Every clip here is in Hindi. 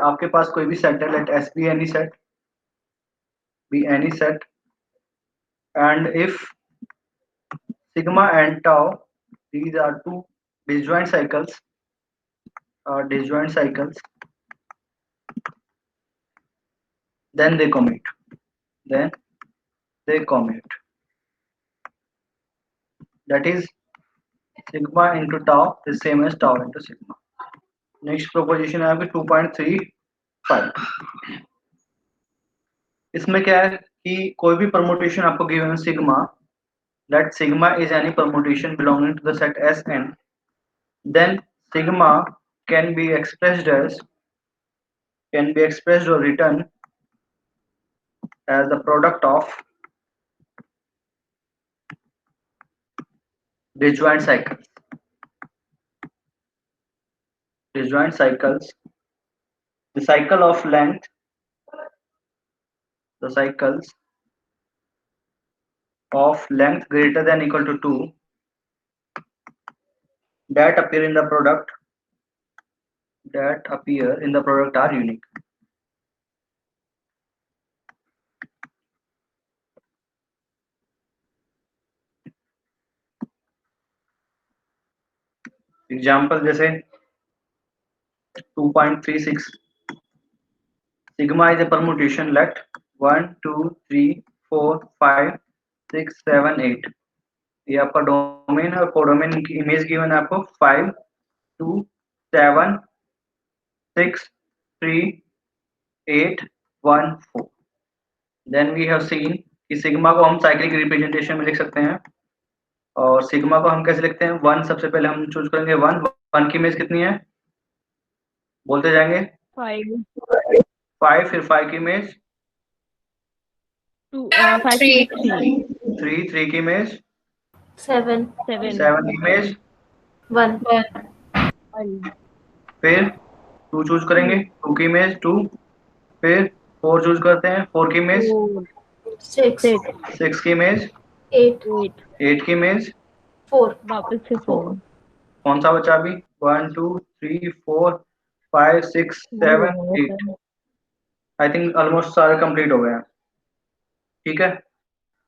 आपके पास कोई भी सेट है, let S be any set, be any set, and if sigma and tau, these are two disjoint cycles, then they commute, then they commute, that is sigma into tau is same as tau into sigma. Next proposition है आपकी 2.35। इसमें क्या है कि कोई भी परमुटेशन आपको गिवन है sigma, that sigma is any permutation belonging to the set Sn, then sigma can be expressed or written as the product of disjoint cycles. Disjoint cycles, the cycle of length, the cycles of length greater than equal to 2 that appear in the product are unique. Example जैसे 2.36, sigma is a permutation, let 1 2 3 4 5 6 7 8, ये आपका डोमेन है, कोडोमेन की इमेज गिवन है आपको 5 2 7 6 3 8 1 4। देन वी हैव सीन कि सिग्मा को हम साइक्लिक रिप्रेजेंटेशन में लिख सकते हैं, और सिग्मा को हम कैसे लिखते हैं, 1 सबसे पहले हम चूज करेंगे, 1 की इमेज कितनी है, बोलते जाएंगे 5, फिर 5 की इमेज 3 की इमेज 7 की इमेज 1 फिर 2 चूज करेंगे, 2 की इमेज 2, फिर 4 चूज करते हैं, 4 की इमेज 6 की इमेज 8 की इमेज 4 वापस से 4। कौन सा बचा अभी, 1 2 3 4 5 6 7 8, आई थिंक ऑलमोस्ट सारे कंप्लीट हो गए हैं। ठीक है,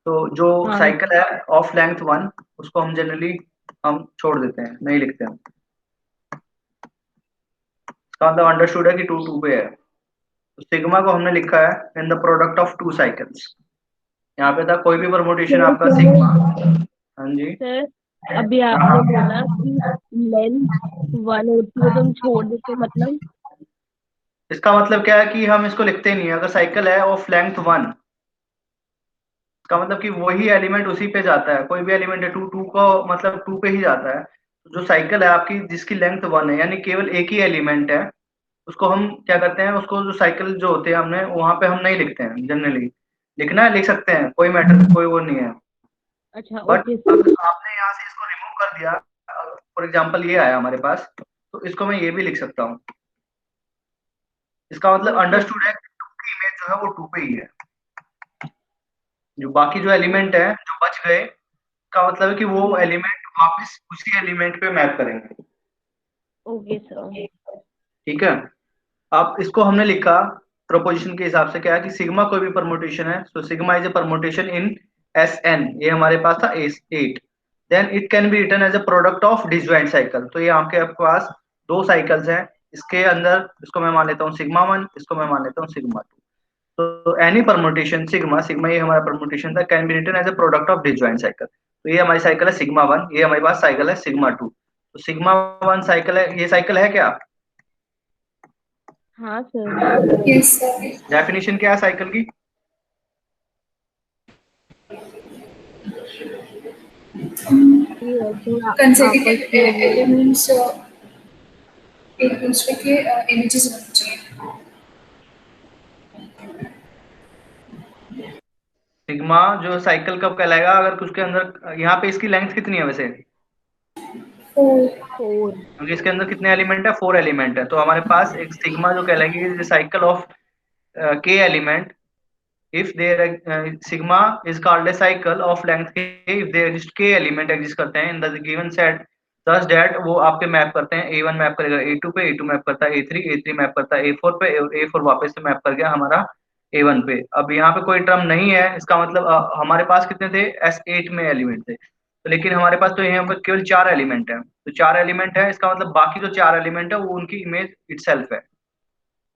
तो जो साइकिल है ऑफ लेंथ 1 उसको हम जनरली हम छोड़ देते हैं, नहीं लिखते हैं, इसका मतलब अंडरस्टूड है कि 2 2 पे है। तो सिग्मा को हमने लिखा है in the product of 2 cycles, यहाँ पे था कोई भी परमुटेशन आपका सिग्मा। हाँ जी सर, अभी आपने बोला कि लेंथ 1 और 2 तुम छोड़ देते, मतलब इसका मतलब क्या है कि हम इसको लिखते नहीं है, अगर साइकिल है ऑफ लेंथ 1 इसका मतलब कि वही एलिमेंट उसी पे जाता है, कोई भी एलिमेंट है 2 2 को मतलब 2 पे ही जाता है। जो साइकिल है आपकी जिसकी लेंथ 1 है, यानी केवल एक ही एलिमेंट है, उसको हम क्या करते हैं, उसको जो साइकिल जो होते हैं हमने वहां पे हम नहीं लिखते हैं, जनरली लिखना है लिख सकते हैं, कोई मैटर कोई वो नहीं है। अच्छा बट ओके आपने यहाँ से इसको रिमूव कर दिया, फॉर एग्जाम्पल ये आया हमारे पास, तो इसको मैं ये भी लिख सकता हूँ, इसका मतलब अंडरस्टूड है कि 2 की इमेज जो है वो 2 पे ही है, जो बाकी जो एलिमेंट है जो बच गए का मतलब है कि वो एलिमेंट वापस उसी एलिमेंट पे मैप करेंगे। Okay sir. ठीक है, अब इसको हमने लिखा प्रोपोजिशन के हिसाब से क्या है कि सिग्मा कोई भी परमुटेशन है, so sigma is a permutation in S N, ये हमारे पास था 8, then it can be written as a product of disjoint cycle. तो ये आपके पास 2 साइकिल्स हैं, इसके अंदर इसको मैं मान लेता हूँ सिग्मा 1, इसको मैं मान लेता हूँ सिग्मा 2। तो एनी परमुटेशन सिग्मा सिग्मा ये हमारा परमुटेशन था, can be written as a product of disjoint cycle. तो ये हमारी साइकिल है सिग्मा 1, ये हमारे पास साइकिल है सिग्मा 2। तो सिग्मा 1 साइकिल है, ये साइकिल है क्या? हाँ सर। Yes sir. डेफिनेशन क्या है साइकिल की? कंसेक्यूटिव एलिमेंट्स एक दूसरे के इमेजेस होने चाहिए। सिग्मा जो साइकिल कब कहलाएगा अगर उसके अंदर, यहाँ पे इसकी लेंथ कितनी है वैसे, 4 क्योंकि इसके अंदर कितने एलिमेंट है, 4 एलिमेंट है, तो हमारे पास एक सिग्मा जो कहलाएगी cycle of k element, if there sigma is called a cycle of length k if there exist k element exist करते हैं in the given set such that वो आपके मैप करते हैं, A1 मैप करेगा A2 पे, A2 मैप करता है A3, A3 मैप करता है A4 पे, A4 वापस से मैप कर गया हमारा A1 पे। अब यहाँ पे कोई टर्म नहीं है, इसका मतलब हमारे पास कितने थे, S8 में एलिमेंट थे, तो लेकिन हमारे पास तो यहाँ पर केवल 4 एलिमेंट है, तो 4 एलिमेंट है, इसका मतलब बाकी जो 4 एलिमेंट है वो उनकी इमेज इटसेल्फ है।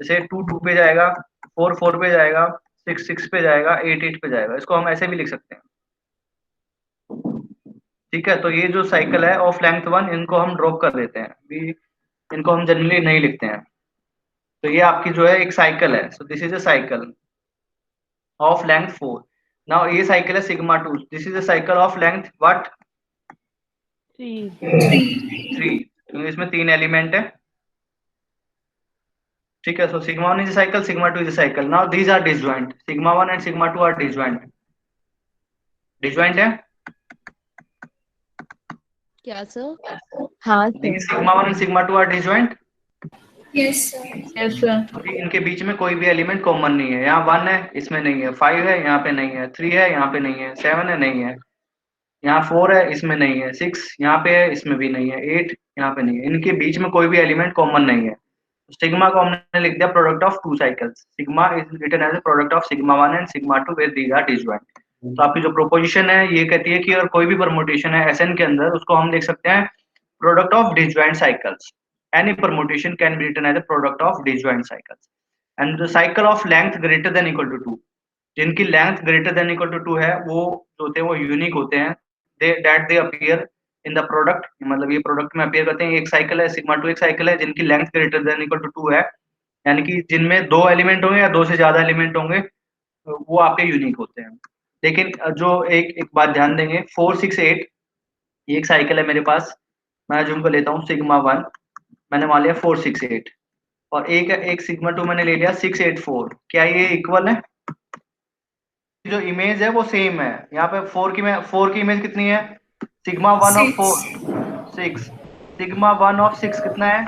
जैसे 2 2 पे जाएगा, 4 4 पे जाएगा, 6 6 पे जाएगा, 8 8 पे जाएगा, इसको हम ऐसे भी लिख सकते हैं। ठीक है, तो ये जो साइकिल है ऑफ लेंथ 1, इनको हम ड्रॉप कर देते हैं, भी इनको हम जनरली नहीं लिखते हैं। तो ये आपकी जो है एक साइकिल है, so this is a cycle of length 4। Now ये साइकिल है sigma 2, this is a cycle of length what, 3. 3। तो इसमें 3 एलिमेंट है। ठीक है, so sigma 1 is a cycle, sigma 2 is a cycle. Now these are disjoint, sigma 1 and sigma 2 are disjoint. Disjoint है, क्या सर? हाँ sir. Sigma 1 and sigma 2 are disjoint. Yes, sir. Yes sir. अभी इनके बीच में कोई भी एलिमेंट कॉमन नहीं है, यहाँ 1 है इसमें नहीं है, 5 है यहाँ पे नहीं है, 3 है यहाँ पे नहीं है, 7 है नहीं है, यहाँ 4 है इसमें नहीं है, 6 यहाँ पे है इसमें भी नहीं है, 8 यहाँ पे नहीं है, इनके बीच में कोई भी एलिमेंट कॉमन नहीं है। सिग्मा को हमने लिख दिया product of two cycles, sigma is written as a product of sigma 1 and sigma 2 where these are disjoint. तो आपकी जो प्रोपोजिशन है ये कहती है कि अगर कोई भी परमुटेशन है Sn के अंदर, उसको हम देख सकते हैं product of disjoint cycles. Any permutation can be written as a product of disjoint cycles and the cycle of length greater than equal to 2, जिनकी length greater than equal to 2 है वो जो होते हैं वो यूनिक होते हैं, दे अपीयर इन द प्रोडक्ट, मतलब ये प्रोडक्ट में अपीयर करते हैं। एक साइकिल है सिग्मा 2, एक साइकिल है जिनकी length greater than equal to 2 है, यानी कि जिनमें 2 एलिमेंट होंगे या 2 से ज्यादा एलिमेंट होंगे, वो आपके यूनिक होते हैं। लेकिन जो एक एक बात ध्यान देंगे, 4 6 8 ये एक साइकिल है मेरे पास, मैं अज्यूम कर लेता हूँ सिग्मा 1 मैंने मान लिया 4 6 8, और एक एक सिग्मा 2 मैंने ले लिया 6 8 4, क्या ये इक्वल है? जो इमेज है वो सेम है। यहाँ पे 4 की इमेज कितनी है, सिग्मा 1 ऑफ 4 6, 6, सिग्मा 1 ऑफ 6 कितना है,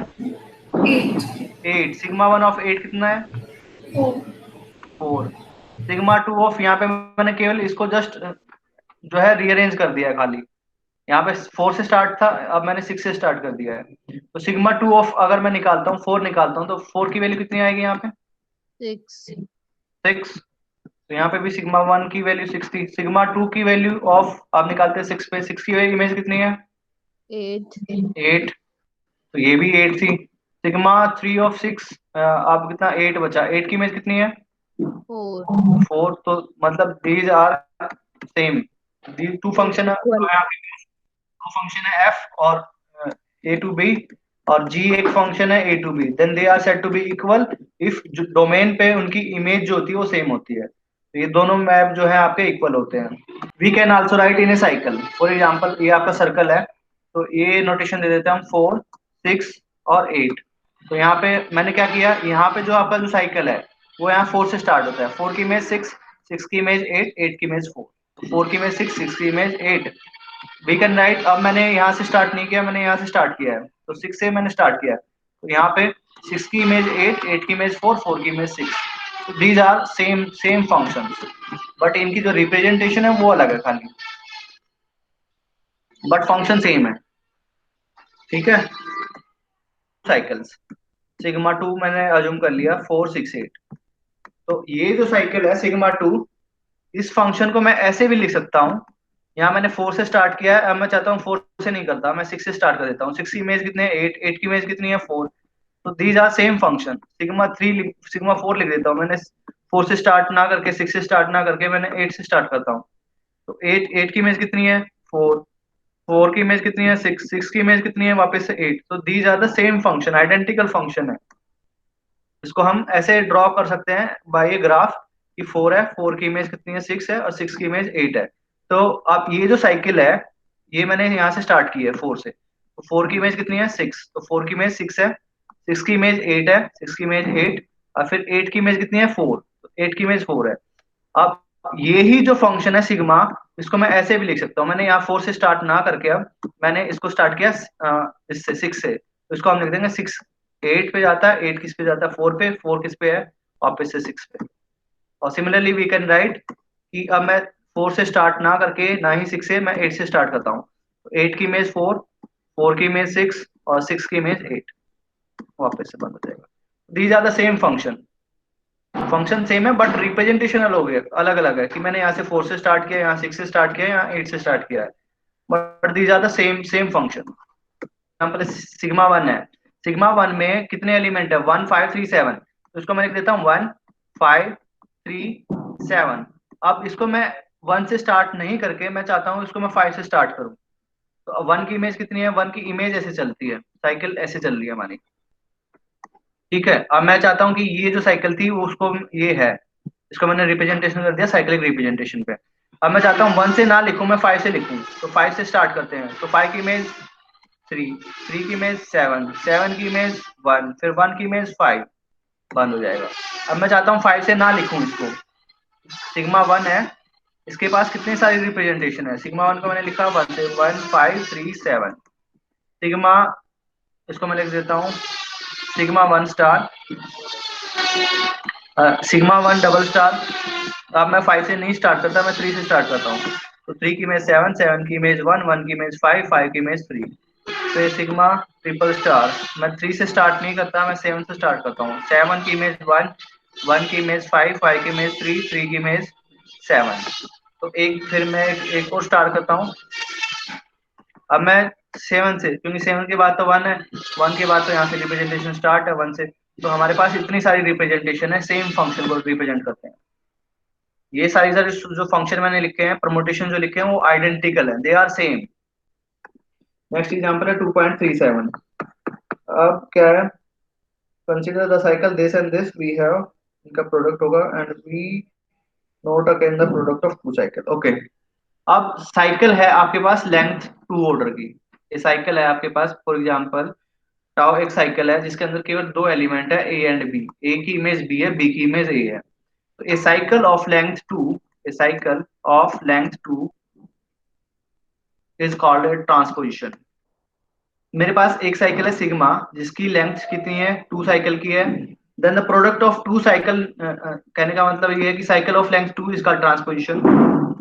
8, 8, सिग्मा 1 ऑफ 8 कितना है, 4, 4, सिग्मा 2 ऑफ, यहाँ पे मैंने केवल इसको जस्ट जो है रीअरेंज कर दिया है खाली, यहाँ पे 4 से स्टार्ट था, अब मैंने 6 से स्टार्ट कर दिया है। तो सिग्मा 2 ऑफ अगर मैं निकालता हूँ 4 निकालता हूँ, तो 4 की वैल्यू कितनी आएगी यहाँ पे, 6. 6। तो यहाँ पे भी सिग्मा 1 की वैल्यू 6 थी, सिग्मा 2 की वैल्यू ऑफ आप निकालते हैं 6 पे, 6 की इमेज कितनी है, 8. 8, तो ये भी 8 थी। सिग्मा 3 ऑफ 6 आप कितना 8 बचा, 8 की इमेज कितनी है, 4. 4, तो मतलब these are same, these two function है, Equal. दो फंक्शन है f और a टू b, और g एक फंक्शन है a to b, then they are said to be equal if domain पे उनकी इमेज जो होती है वो सेम होती है, तो ये दोनों मैप जो है आपके इक्वल होते हैं। We can also write in a cycle, for example ये आपका सर्कल है, तो ये नोटेशन दे देते हैं हम 4 6 और 8। तो यहाँ पे मैंने क्या किया, यहाँ पे जो आपका जो साइकिल है वो यहाँ 4 से स्टार्ट होता है, 4 की इमेज 6, 6 की इमेज 8, 8 की इमेज 4, 4 की इमेज 6, 6 की इमेज 8। वी कैन राइट, अब मैंने यहाँ से स्टार्ट नहीं किया, मैंने यहाँ से स्टार्ट किया है, तो 6 से मैंने स्टार्ट किया है, तो यहाँ पे 6 की इमेज 8, 8 की इमेज 4, 4 की इमेज 6, तो these are same functions, but इनकी जो रिप्रेजेंटेशन है वो अलग है खाली, बट फंक्शन सेम है। ठीक है, साइकिल्स सिग्मा 2 मैंने अज्यूम कर लिया 4 6 8, तो ये जो साइकिल है सिग्मा 2, इस फंक्शन को मैं ऐसे भी लिख सकता हूँ, यहाँ मैंने 4 से स्टार्ट किया है, अब मैं चाहता हूँ 4 से नहीं करता, मैं 6 से स्टार्ट कर देता हूँ। 6 की इमेज कितनी है 8, 8 की इमेज कितनी है 4, तो these are same function. Sigma 4 लिख देता हूँ, मैंने 4 से स्टार्ट ना करके 6 से स्टार्ट ना करके मैंने 8 से स्टार्ट करता हूँ, तो 8 की इमेज कितनी है 4, 4 की इमेज कितनी है 6, 6 की इमेज कितनी है वापस से 8, तो these are the same function, identical function है। इसको हम ऐसे ड्रॉ कर सकते हैं बाय ए ग्राफ कि 4 है, 4 की इमेज कितनी है 6 है, और 6 की इमेज 8 है। तो अब ये जो साइकिल है ये मैंने यहाँ से स्टार्ट की है 4 से, तो 4 की इमेज कितनी है 6, तो 4 की इमेज 6 है, 6 की इमेज 8 है, 6 की इमेज 8, और फिर 8 की इमेज कितनी है 4, तो 8 की इमेज 4 है। अब ये ही जो फंक्शन है सिग्मा, इसको मैं ऐसे भी लिख सकता हूँ, मैंने यहाँ 4 से स्टार्ट ना करके अब मैंने इसको स्टार्ट किया इससे 6 से, तो इसको हम लिख देंगे 6, 8 पे जाता है, 8 किस पे जाता है 4 पे, 4 किस पे है वापस से 6 पे। और सिमिलरली वी कैन राइट कि अब मैं 4 से स्टार्ट ना करके ना ही 6 से, मैं 8 से स्टार्ट करता हूँ, तो 8 की इमेज 4, 4 की इमेज 6 और 6 की इमेज 8, वापस से बंद हो जाएगा। These are the same function same है बट रिप्रेजेंटेशन अलग हो गया, अलग अलग है कि मैंने यहाँ से 4 से स्टार्ट किया, यहाँ 6 से स्टार्ट किया, यहाँ 8 से स्टार्ट किया है, but these are the same function. Example sigma 1 है, सिग्मा 1 में कितने एलिमेंट है 1 5 3 7, तो इसको मैं लिख देता हूँ 1 5 3 7। अब इसको मैं 1 से स्टार्ट नहीं करके मैं चाहता हूँ इसको मैं 5 से स्टार्ट करूँ, तो 1 की इमेज कितनी है, 1 की इमेज ऐसे चलती है, साइकिल ऐसे चल रही है हमारी, ठीक है। अब मैं चाहता हूँ कि ये जो साइकिल थी वो उसको ये है, इसको मैंने रिप्रेजेंटेशन कर दिया साइक्लिक रिप्रेजेंटेशन पे। अब मैं चाहता हूँ 1 से ना लिखूं, मैं 5 से लिखूं, तो 5 से स्टार्ट करते हैं, तो 5 की इमेज 3, 3 की इमेज 7, 7 की इमेज 1, फिर 1 की इमेज 5, बंद हो जाएगा। अब मैं चाहता हूँ 5 से ना लिखूं इसको, सिग्मा 1 है, इसके पास कितनी सारी रिप्रेजेंटेशन है, सिग्मा 1 को मैंने लिखा 1 से 1 5 3 7, सिग्मा, इसको मैं लिख देता हूँ sigma 1 star, sigma 1 double star. अब मैं 5 से नहीं स्टार्ट करता, मैं 3 से स्टार्ट करता हूँ, तो 3 की इमेज 7, 7 की इमेज 1, 1 की इमेज 5, 5 की इमेज 3, फिर सिग्मा ट्रिपल स्टार, मैं 3 से स्टार्ट नहीं करता, मैं 7 से स्टार्ट करता हूँ, 7 की इमेज 1, 1 की इमेज 5, 5 की इमेज 3, 3 की इमेज 7, तो एक फिर मैं एक और स्टार्ट करता हूँ। अब मैं 7 से, क्योंकि 7 के बाद तो 1 है, 1 के बाद तो यहाँ से रिप्रेजेंटेशन स्टार्ट है 1 से, तो हमारे पास इतनी सारी रिप्रेजेंटेशन है, सेम फंक्शन को रिप्रेजेंट करते हैं। ये सारी सारी जो फंक्शन मैंने लिखे हैं, परमुटेशन जो लिखे हैं वो आइडेंटिकल है, they are same. Next example है 2.37। अब क्या है, consider the cycle this and this, we have, इनका प्रोडक्ट होगा and we note again the product of two cycle. Okay, अब साइकिल है आपके पास लेंथ 2 ऑर्डर की, ये साइकिल है आपके पास, फॉर एग्जांपल टाउ एक साइकिल है जिसके अंदर केवल 2 एलिमेंट है ए एंड बी, ए की इमेज बी है, बी की इमेज ए है, तो a cycle of length 2, a cycle of length 2 is called a transposition. मेरे पास एक साइकिल है सिग्मा जिसकी लेंथ कितनी है 2 साइकिल की है, then the product of 2 cycle, कहने का मतलब ये है कि साइकिल ऑफ लेंथ 2 इसका ट्रांसपोजिशन।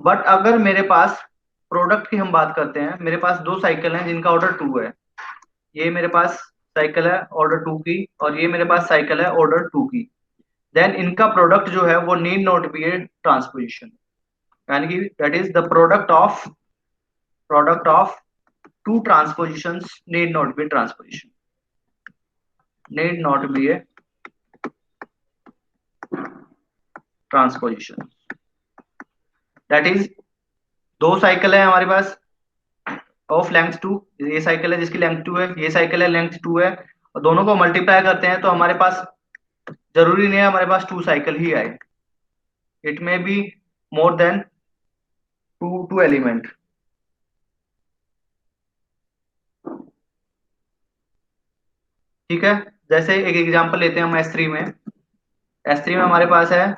बट अगर मेरे पास प्रोडक्ट की हम बात करते हैं, मेरे पास 2 साइकिल हैं जिनका ऑर्डर 2 है, ये मेरे पास साइकिल है ऑर्डर 2 की और ये मेरे पास साइकिल है ऑर्डर 2 की, देन इनका प्रोडक्ट जो है वो need not be A transposition, यानी कि that is the product of 2 transpositions need not be transposition, need not be a transposition, that is 2 cycle है हमारे पास ऑफ लेंथ 2, ये साइकिल है जिसकी लेंथ 2 है, ये साइकिल है लेंथ 2 है, और दोनों को मल्टीप्लाई करते हैं तो हमारे पास जरूरी नहीं है हमारे पास 2 साइकिल ही आए, it may be more than 2 element. ठीक है, जैसे एक एग्जांपल लेते हैं हम S3 में, S3 में हमारे पास है,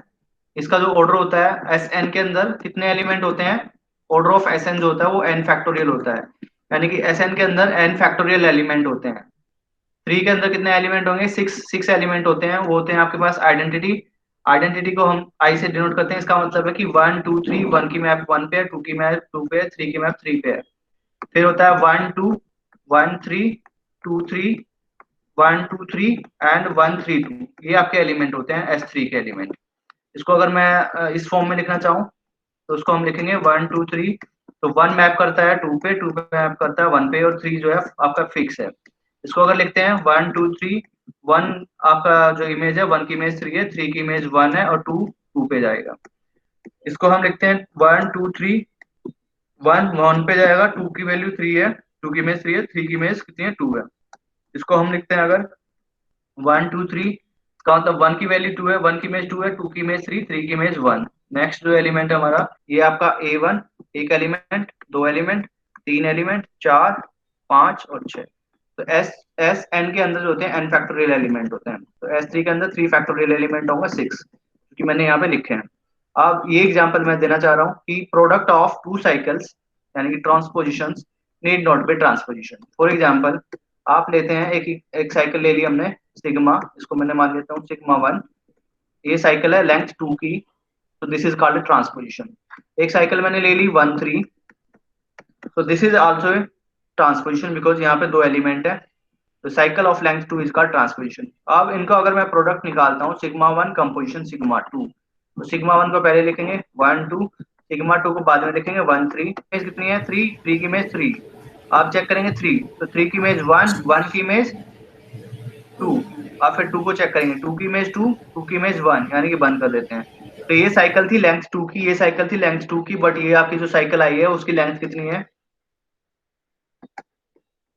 इसका जो ऑर्डर होता है एस एन के अंदर कितने एलिमेंट होते हैं, ऑर्डर ऑफ एस एन जो होता है वो एन फैक्टोरियल होता है, यानी कि एस एन के अंदर एन फैक्टोरियल एलिमेंट होते हैं। 3 के अंदर कितने एलिमेंट होंगे, 6 एलिमेंट होते हैं, वो होते हैं आपके पास आइडेंटिटी, आइडेंटिटी को हम आई से डिनोट करते हैं, इसका मतलब है कि 1 2 3, 1 की मैप 1 पे है, 2 की मैप 2 पे है, 3 की मैप 3 पे है, फिर होता है 1 2 1 3 2 3 1 2 3 एंड 1 3 2, ये आपके एलिमेंट होते हैं S3 के एलिमेंट। इसको अगर मैं इस फॉर्म में लिखना चाहूँ तो उसको हम लिखेंगे 1 2 3, तो 1 मैप करता है 2 पे, 2 पे मैप करता है 1 पे, और 3 जो है आपका फिक्स है। इसको अगर लिखते हैं 1 2 3, 1 आपका जो इमेज है 1 की इमेज 3 है, 3 की इमेज 1 है, और 2 2 पे जाएगा। इसको हम लिखते हैं 1 2 3, 1 1 पे जाएगा, 2 की वैल्यू 3 है, 2 की इमेज 3 है, 3 की इमेज कितनी है 2 है। इसको हम लिखते हैं अगर 1 2 3, इसका मतलब 1 की वैल्यू 2 है, 1 की इमेज 2 है, 2 की इमेज 3, 3 की इमेज 1। नेक्स्ट जो एलिमेंट है हमारा ये आपका A1, एक एलिमेंट, 2 एलिमेंट, 3 एलिमेंट, 4 5 और 6, तो एस एन के अंदर जो होते हैं एन फैक्टोरियल एलिमेंट होते हैं, तो S3 के अंदर 3 फैक्टोरियल एलिमेंट होंगे 6, क्योंकि मैंने यहाँ पे लिखे हैं। अब ये एग्जांपल मैं देना चाह रहा हूँ कि प्रोडक्ट ऑफ 2 साइकिल्स यानी कि transpositions need not be transposition. For example आप लेते हैं एक साइकिल ले ली हमने सिग्मा, इसको मैंने मान लेता हूँ सिग्मा 1, ये साइकिल है लेंथ 2 की, तो दिस इज कॉल्ड ट्रांसपोजिशन। एक साइकिल मैंने ले ली 1 3, तो this is also transposition, because यहाँ पे 2 एलिमेंट है, तो cycle of length 2 is called transposition. अब इनका अगर मैं प्रोडक्ट निकालता हूँ सिग्मा 1 कंपोजिशन सिग्मा 2, तो सिग्मा 1 को पहले लिखेंगे 1 2, सिग्मा 2 को बाद में लिखेंगे 1 3। इमेज कितनी है 3, 3 की इमेज 3। आप चेक करेंगे 3, तो 3 की इमेज 1, 1 की इमेज 2। आप फिर 2 को चेक करेंगे, 2 की इमेज 2, 2 की इमेज 1, यानी कि बंद कर देते हैं। तो ये साइकिल थी लेंथ 2 की, ये साइकिल थी लेंथ 2 की, बट ये आपकी जो साइकिल आई है उसकी लेंथ कितनी है,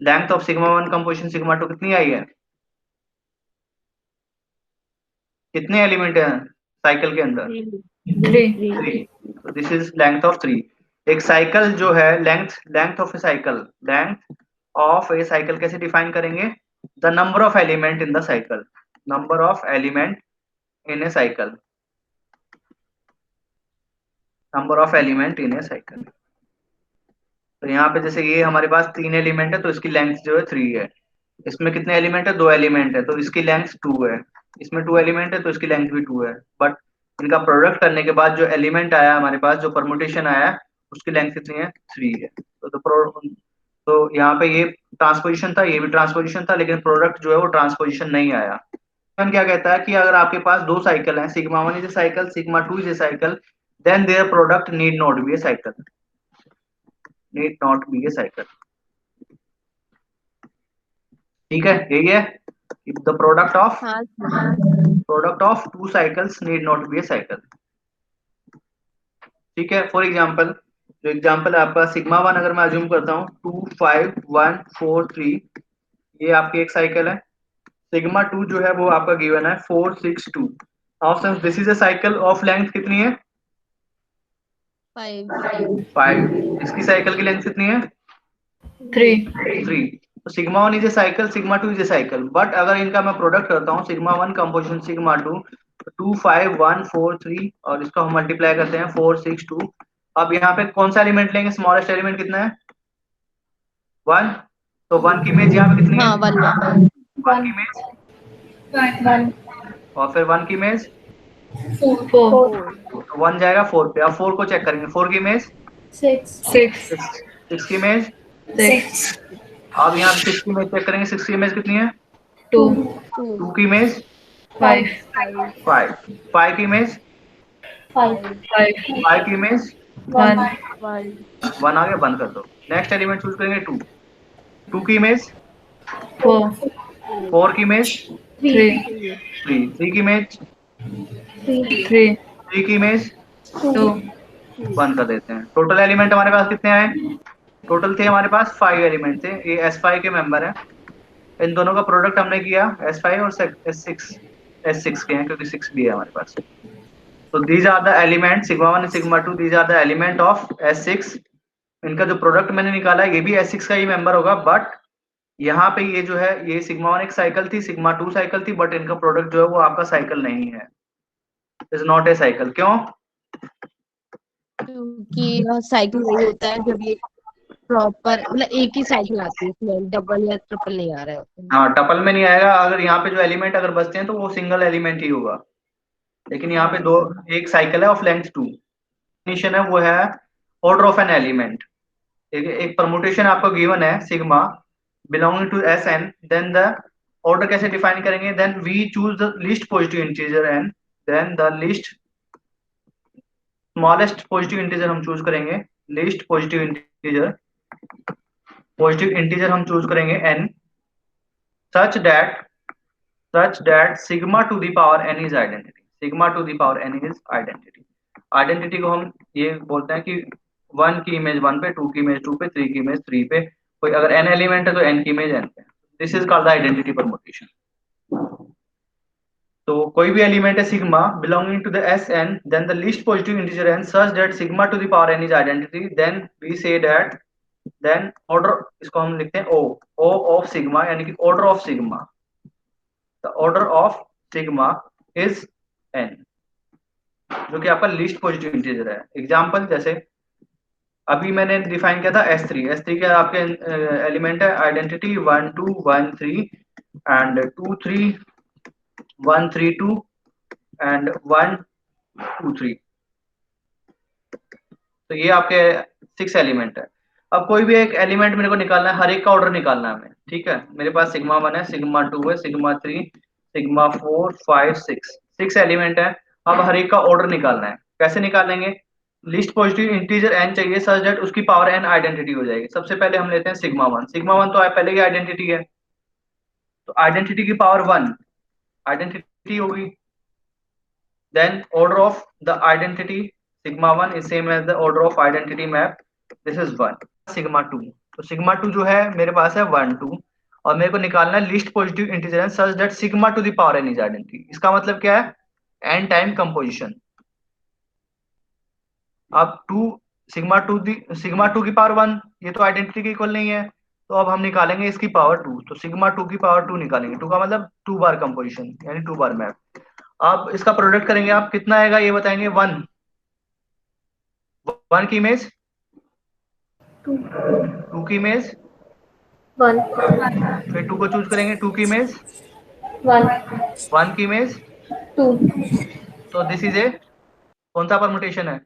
length of sigma 1 composition sigma 2 कितनी आई है, कितने एलिमेंट हैं साइकिल के अंदर, 3। तो दिस इज लेंथ ऑफ 3। एक साइकिल जो है length of A cycle, length of A cycle कैसे डिफाइन करेंगे, the number of element in the cycle, number of element in a cycle, number of element in a cycle. तो यहाँ पे जैसे ये हमारे पास 3 एलिमेंट है, तो इसकी लेंथ जो है 3 है। इसमें कितने एलिमेंट है, 2 एलिमेंट है, तो इसकी लेंथ 2 है। इसमें 2 एलिमेंट है, तो इसकी लेंथ भी 2 है। बट इनका प्रोडक्ट करने के बाद जो एलिमेंट आया हमारे पास, जो परमुटेशन आया, उसकी लेंथ कितनी है, 3 है। तो यहाँ पे ये ट्रांसपोजिशन था, ये भी ट्रांसपोजिशन था, लेकिन प्रोडक्ट जो है वो ट्रांसपोजिशन नहीं आया। क्या कहता है कि अगर आपके पास 2 साइकिल हैं, sigma 1 is a cycle, sigma 2 is a cycle, then their product need not be a cycle, need not be a cycle. ठीक है, यही है द हाँ product of 2 cycles need not be a cycle. ठीक है, फॉर एग्जांपल, जो एग्जांपल है आपका सिग्मा 1, अगर मैं अज्यूम करता हूँ 2 5 1 4 3, ये आपकी एक साइकिल है। सिग्मा 2 जो है वो आपका गिवन है 4 6 2। Now since this is a cycle of length कितनी है, 5। इसकी साइकिल की लेंथ कितनी है, 3। तो sigma 1 is a cycle, sigma 2 is a cycle, but अगर इनका मैं प्रोडक्ट करता हूँ सिग्मा 1 कंपोजिशन सिग्मा 2, 2 5 1 4 3, और इसको हम मल्टीप्लाई करते हैं 4 6 2। अब यहाँ पे कौन सा एलिमेंट लेंगे, स्मॉलेस्ट एलिमेंट कितना है, 1। तो 1 की इमेज यहाँ पे कितनी है, 1 की इमेज, 1 और फिर 1 की इमेज 4 तो 1 जाएगा 4 पे। अब 4 को चेक करेंगे, 4 की इमेज 6 6 की इमेज। 6 अब यहाँ 6 की इमेज चेक करेंगे, 6 की इमेज कितनी है, 2 2 की इमेज 5 5, 5 की इमेज 5 5 की इमेज 1 1 आ गया, बंद कर दो। नेक्स्ट एलिमेंट चूज करेंगे 2, 2 की इमेज 4 4 की इमेज 3 3 की इमेज 3 की इमेज 2 बंद कर देते हैं। टोटल एलिमेंट हमारे पास कितने आए, टोटल थे हमारे पास 5 एलिमेंट थे, ये S5 के मेंबर हैं। इन दोनों का प्रोडक्ट हमने किया S5 और S6 के हैं, क्योंकि 6 भी है हमारे पास। तो these are the element sigma 1 sigma 2, these are the element of S6। इनका जो प्रोडक्ट मैंने निकाला है ये भी S6 का ही मेंबर होगा, बट यहाँ पे ये जो है, ये सिग्मा 1 एक साइकिल थी, सिग्मा 2 साइकिल थी, बट इनका प्रोडक्ट जो है वो आपका साइकिल नहीं है, इज नॉट ए साइकिल। क्यों, क्योंकि साइकिल वही होता है जब ये प्रॉपर मतलब एक ही साइकिल आती है, इसमें डबल या ट्रिपल नहीं आ रहा है। हाँ टपल में नहीं आएगा। अगर यहाँ पे जो एलिमेंट अगर बचते हैं तो वो सिंगल एलिमेंट ही होगा, लेकिन यहाँ पे दो, एक साइकिल है ऑफ लेंथ 2। डेफिनेशन है वो है ऑर्डर ऑफ एन एलिमेंट। एक परमुटेशन आपको गिवन है sigma belonging to S n, then the order कैसे डिफाइन करेंगे, then we choose the least positive integer n, then the least smallest positive integer हम चूज करेंगे, लीस्ट पॉजिटिव इंटीजर हम चूज करेंगे n, such that sigma to the power n is identity, sigma to the power n is identity. Identity को हम ये बोलते हैं कि 1 की इमेज 1 पे, 2 की इमेज 2 पे, 3 की इमेज 3 पे, कोई अगर n एलिमेंट है तो n की इमेज n पे। This is called the identity permutation. तो कोई भी एलिमेंट है sigma belonging to the S n, then the least positive integer n such that sigma to the power n is identity, then we say that, then order, इसको हम लिखते हैं ओ ऑफ सिग्मा, यानी कि order of sigma, the order of sigma is n, जो कि आपका लीस्ट पॉजिटिव इंटीजर है। एग्जांपल जैसे अभी मैंने डिफाइन किया था S3 के आपके एलिमेंट है आइडेंटिटी 1 2 1 3 एंड 2 3 1 3 2 एंड 1 2 3। तो ये आपके 6 एलिमेंट है। अब कोई भी एक एलिमेंट मेरे को निकालना है, हर एक का ऑर्डर निकालना है हमें, ठीक है। मेरे पास सिग्मा 1 है, सिग्मा 2 है, सिग्मा 3, सिग्मा 4, 5, 6 एलिमेंट है। अब हर एक का ऑर्डर निकालना है। कैसे निकालेंगे? लिस्ट पॉजिटिव इंटीजर n चाहिए सच दैट उसकी पावर n आइडेंटिटी हो जाएगी। सबसे पहले हम लेते हैं सिग्मा 1। सिग्मा 1 तो पहले की आइडेंटिटी है, तो आइडेंटिटी की पावर 1 आइडेंटिटी होगी। Then order of the identity sigma 1 is same as the order of identity map, this is 1। Sigma 2, तो सिग्मा 2 जो है मेरे पास है 1 2, और मेरे को निकालना है least positive integer such that sigma to the power n is identity. इसका मतलब क्या है? n time composition. अब 2 सिग्मा 2 की पावर 1, ये तो आइडेंटिटी के इक्वल नहीं है, तो अब हम निकालेंगे इसकी पावर 2। तो सिग्मा 2 की पावर 2 निकालेंगे, 2 का मतलब 2 बार कंपोजिशन यानी 2 बार मैप। अब इसका प्रोडक्ट करेंगे, आप कितना आएगा ये बताएंगे। 1 1 की इमेज, 2 की इमेज, 1 फिर 2 को चूज करेंगे, 2 की इमेज, 1 1 की इमेज। 2 तो दिस इज ए कौन सा परमुटेशन है?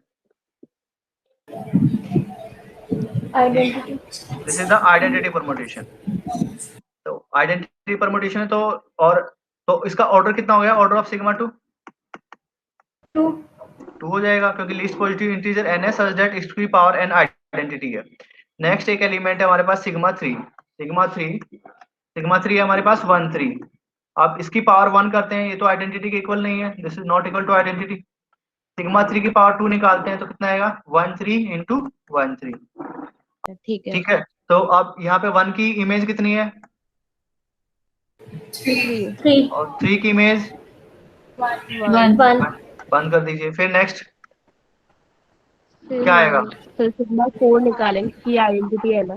Identity. This is the identity permutation. तो आइडेंटिटी परमुटेशन है, और तो इसका ऑर्डर कितना हो गया? ऑर्डर ऑफ सिग्मा 2 2 2 हो जाएगा, क्योंकि लीस्ट पॉजिटिव इंटीजर n है सच दैट इसकी पावर n आइडेंटिटी है। नेक्स्ट एक एलिमेंट है हमारे पास सिग्मा 3। सिग्मा 3 है हमारे पास 1 3। अब इसकी पावर 1 करते हैं, ये तो आइडेंटिटी के इक्वल नहीं है, this is not equal to identity. Sigma 3 की पावर 2 निकालते हैं तो कितना आएगा? 1 3 इंटू 1 3। ठीक है। ठीक है, तो अब यहाँ पे 1 की इमेज कितनी है? 3 और 3 की इमेज 1 बंद कर दीजिए। फिर नेक्स्ट क्या आएगा? फिर सिग्मा 4 निकालेंगे कि आइडेंटिटी है ना।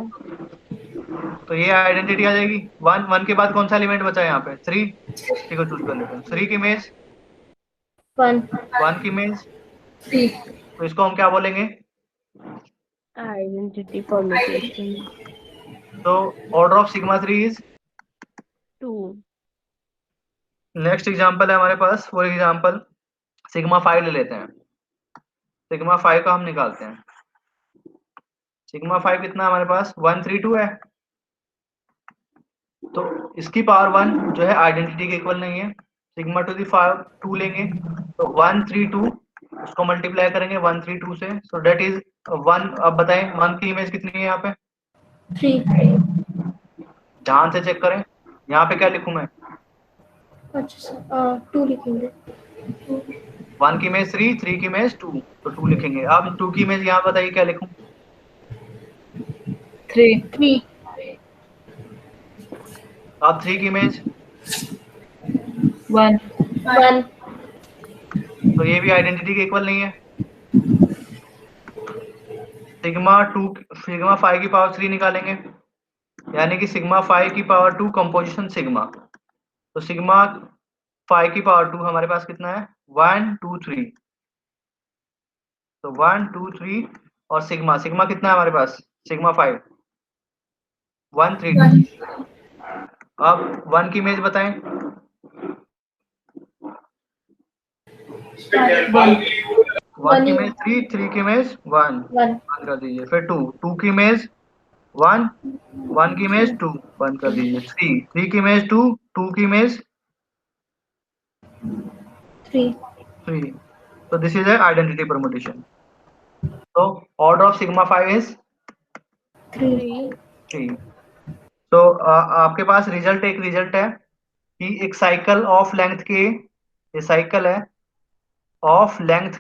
तो ये आइडेंटिटी आ जाएगी। 1 के बाद कौन सा एलिमेंट बचा है यहाँ पे? 3 को चूज कर लेते हैं। 3 की इमेज 1 1 की इमेज, 3 तो इसको हम क्या बोलेंगे? आइडेंटिटी परम्यूटेशन तो order of sigma 3 is 2। Next example है हमारे पास, फॉर एग्जांपल सिग्मा 5 ले लेते हैं। सिग्मा 5 का हम निकालते हैं। सिग्मा 5 कितना हमारे पास? 1 3 2 है, तो इसकी पावर 1 जो है आइडेंटिटी के इक्वल नहीं है। सिग्मा टू दी पावर 2 लेंगे, तो 1 3 2, उसको मल्टीप्लाई करेंगे 1 3 2 से, सो दैट इज 1। अब बताएं 1 की इमेज कितनी है यहाँ पे? 3 ध्यान से चेक करें, यहाँ पे क्या लिखूं मैं? अच्छा 2 लिखेंगे। 1 की इमेज 3, 3 की इमेज 2, तो 2 लिखेंगे। अब 2 की इमेज यहाँ बताइए क्या लिखूं? 3 अब 3 की इमेज 1 तो ये भी आइडेंटिटी के इक्वल नहीं है। सिग्मा 5 की पावर 3 निकालेंगे, यानी कि सिग्मा 5 की पावर 2 कंपोजिशन सिग्मा। तो सिग्मा 5 की पावर 2 हमारे पास कितना है? 1 2 3। तो 1 2 3, और सिग्मा कितना है हमारे पास? सिग्मा 5 1 3 2। अब 1 की इमेज बताएं। 1 की इमेज 3, 3 की इमेज 1 बंद कर दीजिए। फिर 2 की इमेज 1 1 की इमेज 2 बंद कर दीजिए। 3 की इमेज 2 की इमेज 3। तो this is a identity permutation. तो ऑर्डर ऑफ सिग्मा 5 इज 3। तो आपके पास रिजल्ट है कि एक साइकिल ऑफ लेंथ के, ये साइकिल है ऑफ लेंथ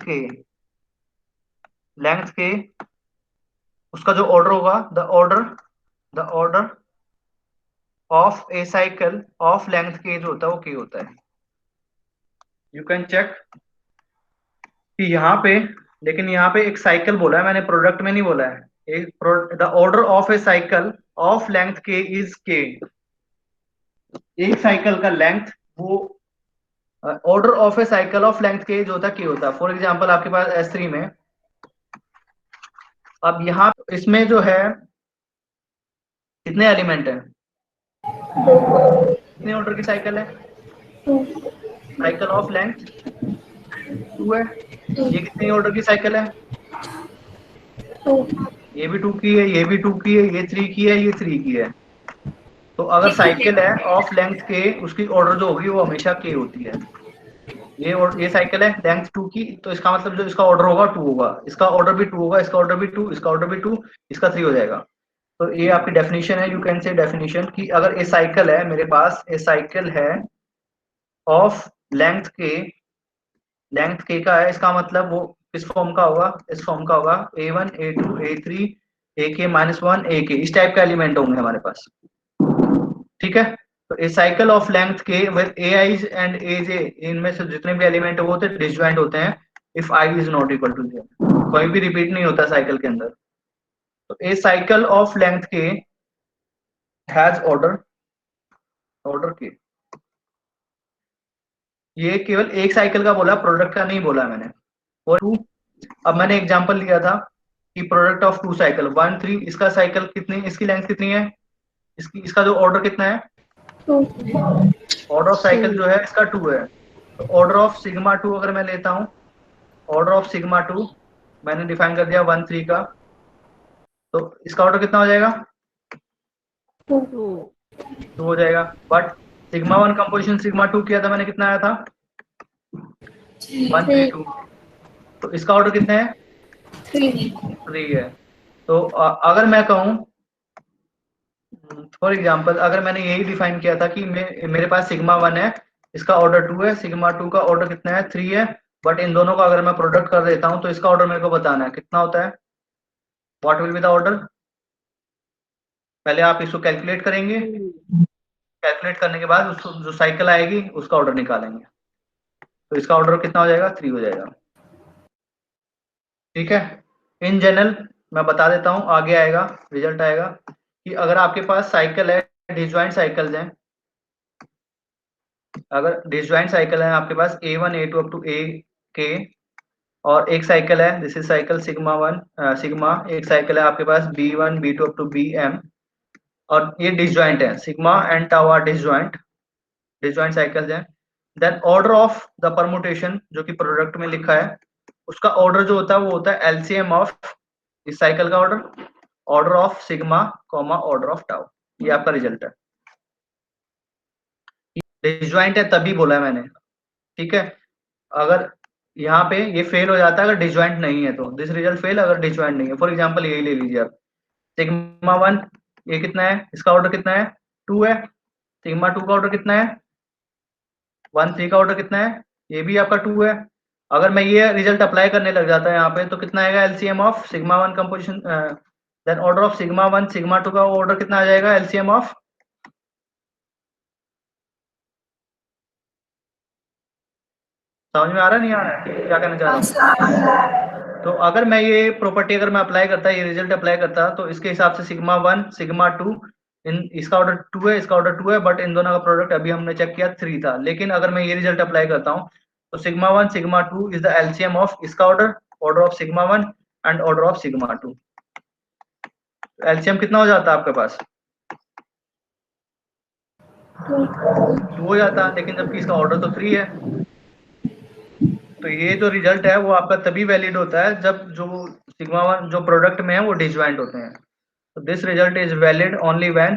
के उसका जो ऑर्डर होगा, the order of A cycle of length के जो होता है वो के होता है। यू कैन चेक कि यहाँ पे, लेकिन यहाँ पे एक साइकिल बोला है मैंने, प्रोडक्ट में नहीं बोला है। The order of A cycle of length के इज के। एक साइकिल का लेंथ, वो order of A cycle of length के जो होता है के होता है। फॉर एग्जांपल आपके पास S3 में, अब यहाँ इसमें जो है कितने एलिमेंट है? कितने ऑर्डर की साइकिल है? साइकिल ऑफ लेंथ 2 है। ये कितने ऑर्डर की साइकिल है? ये भी 2 की है, ये भी 2 की है, ये 3 की है, ये 3 की है। तो अगर साइकिल है ऑफ लेंथ के, उसकी ऑर्डर जो होगी वो हमेशा के होती है। ये साइकिल है लेंथ 2 की, तो इसका मतलब जो इसका ऑर्डर होगा 2 होगा, इसका ऑर्डर भी 2 होगा, इसका ऑर्डर भी 2, इसका ऑर्डर भी 2, इसका 3 हो जाएगा। तो ये आपकी डेफिनेशन है, यू कैन से डेफिनेशन कि अगर ए साइकिल है मेरे पास, ए साइकिल है ऑफ लेंथ के, लेंथ के का है, इसका मतलब वो किस फॉर्म का होगा, इस फॉर्म का होगा a1 a2 a3 ak -1 ak, इस टाइप का एलिमेंट होंगे हमारे पास। ठीक है, तो ए साइकिल ऑफ लेंथ के विद ए आई एंड ए जे, इनमें से जितने भी एलिमेंट वो होते हैं डिसजॉइंट होते हैं if I is not equal to J, कोई भी रिपीट नहीं होता साइकिल के अंदर। तो a cycle of length K has order, order K, ये केवल एक साइकिल का बोला, प्रोडक्ट का नहीं बोला मैंने। और 2, अब मैंने एग्जांपल लिया था कि प्रोडक्ट ऑफ 2 साइकिल 1 3, इसका साइकिल कितनी, इसकी लेंथ कितनी है, इसकी, इसका जो ऑर्डर कितना है, 2 ऑर्डर ऑफ साइकिल जो है इसका 2 है। तो ऑर्डर ऑफ सिग्मा 2 अगर मैं लेता हूँ, ऑर्डर ऑफ सिग्मा 2 मैंने डिफाइन कर दिया 1 3 का, तो इसका ऑर्डर कितना हो जाएगा, 2 2 हो जाएगा। बट सिग्मा 1 कंपोजिशन सिग्मा 2 किया था मैंने, कितना आया था 1 3 2, तो इसका ऑर्डर कितना है 3 है। तो अगर मैं कहूँ फॉर एग्जांपल, अगर मैंने यही डिफाइन किया था कि मेरे पास सिग्मा 1 है, इसका ऑर्डर 2 है, सिग्मा 2 का ऑर्डर कितना है 3 है, बट इन दोनों का अगर मैं प्रोडक्ट कर देता हूं तो इसका ऑर्डर मेरे को बताना है कितना होता है, what will be the order. पहले आप इसको कैलकुलेट करेंगे, कैलकुलेट करने के बाद उसको जो साइकिल आएगी उसका ऑर्डर निकालेंगे, तो इसका ऑर्डर कितना हो जाएगा 3 हो जाएगा। ठीक है, इन जनरल मैं बता देता हूँ, आगे आएगा रिजल्ट आएगा कि अगर आपके पास साइकिल है, डिसजॉइंट साइकिल्स हैं, अगर डिसजॉइंट साइकिल है आपके पास a1 a2 up to a के, और एक साइकिल है this is cycle sigma 1 sigma, एक साइकिल है आपके पास b1 b2 up to bm, और ये डिसजॉइंट है, sigma and tau are disjoint, disjoint cycles हैं। Then order of the permutation जो कि प्रोडक्ट में लिखा है, उसका ऑर्डर जो होता है वो होता है एलसीएम ऑफ इस साइकिल का order, order of sigma comma order of tau, ये आपका रिजल्ट है। डिसजॉइंट है तभी बोला है मैंने। ठीक है, अगर यहाँ पे ये फेल हो जाता है अगर डिसजॉइंट नहीं है, तो दिस रिजल्ट फेल अगर डिसजॉइंट नहीं है। फॉर एग्जांपल यही ले लीजिए आप, सिग्मा 1 ये कितना है, इसका ऑर्डर कितना है 2 है, सिग्मा 2 का ऑर्डर कितना है 1 3 का ऑर्डर कितना है, ये भी आपका 2 है। अगर मैं ये रिजल्ट अप्लाई करने लग जाता है यहाँ पे, तो कितना आएगा LCM of sigma 1 composition, then order of sigma 1 sigma 2 का ऑर्डर कितना आ जाएगा एलसीएम ऑफ, समझ में आ रहा नहीं आ रहा है क्या कहना चाह रहा हूँ। तो अगर मैं ये प्रॉपर्टी अगर मैं अप्लाई करता, ये रिजल्ट अप्लाई करता, तो इसके हिसाब से सिग्मा 1 सिग्मा 2, इन इसका ऑर्डर 2 है, इसका ऑर्डर 2 है, बट इन दोनों का प्रोडक्ट अभी हमने चेक किया 3 था। लेकिन अगर मैं ये रिजल्ट अप्लाई करता हूँ, तो sigma 1 sigma 2 is the LCM of इसका order, order of sigma 1 and order of sigma 2। LCM कितना हो जाता है आपके पास 2 हो जाता, लेकिन जबकि इसका ऑर्डर तो 3 है। तो ये जो रिजल्ट है वो आपका तभी वैलिड होता है जब जो सिग्मा 1 जो प्रोडक्ट में है वो डिसजॉइंट होते हैं। So this result is valid only when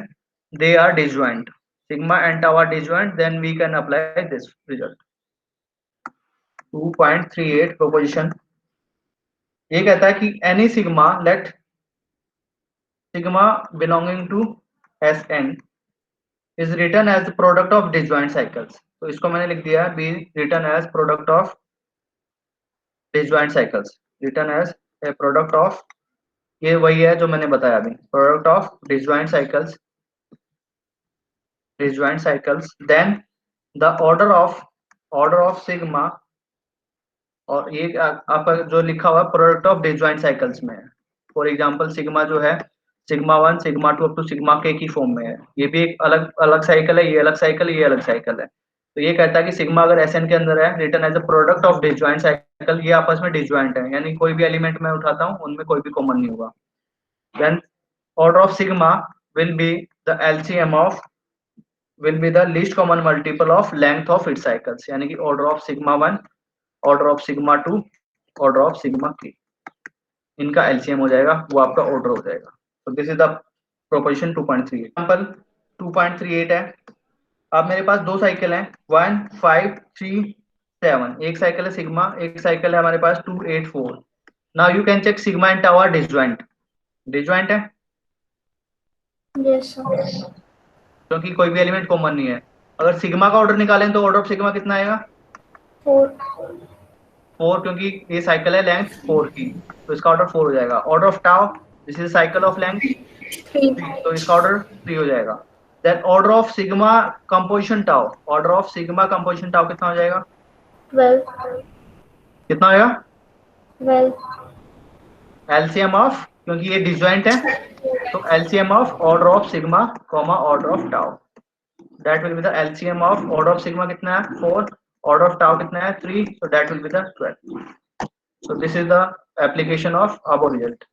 they are disjoint. Sigma and tau are disjoint, then we can apply this result. 2.38 proposition ये कहता है कि any sigma let sigma belonging to Sn is written as the product of disjoint cycles. तो इसको मैंने लिख दिया be written as product of disjoint cycles, written as a product of, ये वही है जो मैंने बताया अभी, product of disjoint cycles, disjoint cycles, then the order of sigma, और ये आपका जो लिखा हुआ प्रोडक्ट ऑफ डिसजॉइंट साइकिल्स में है। फॉर एग्जांपल सिग्मा जो है sigma 1 sigma 2 up to sigma के की फॉर्म में है, ये भी एक अलग अलग साइकिल है, ये अलग साइकिल, ये अलग साइकिल है। तो ये कहता है कि सिग्मा अगर एसएन के अंदर है written as a product of disjoint cycle, ये आपस में डिसजॉइंट है, यानी कोई भी एलिमेंट मैं उठाता हूँ उनमें कोई भी कॉमन नहीं होगा। Then order of sigma will be the LCM of will be the least common multiple of length of its cycles, यानी कि order of sigma 1 order of sigma 2 order of sigma k। इनका एलसीएम हो जाएगा, वो आपका ऑर्डर हो जाएगा। तो this is the proposition 2.38। Example 2.38 है। अब मेरे पास दो साइकिल हैं 1 5 3 7, एक साइकिल है सिग्मा, एक साइकिल है हमारे पास 2 8 4। Now you can check sigma and tau are disjoint. Disjoint है Yes, sir. क्योंकि कोई भी एलिमेंट कॉमन नहीं है। अगर सिग्मा का ऑर्डर निकालें तो ऑर्डर ऑफ सिग्मा कितना आएगा? 4. 4, क्योंकि ये साइकिल है लेंथ 4 की, तो इसका ऑर्डर 4 हो जाएगा। Order of tau, this is cycle of length 3. 3, तो इसका ऑर्डर 3 हो जाएगा। Then order of sigma composition tau, order of sigma composition tau कितना हो जाएगा? 12. कितना होगा? 12. एलसीएम ऑफ, क्योंकि ये डिसजॉइंट है, तो LCM of order of sigma comma order of tau, that will be the LCM of order of sigma कितना है 4, ऑर्डर ऑफ टाउ कितना है 3, so that will be the 12. So this is the application of above result.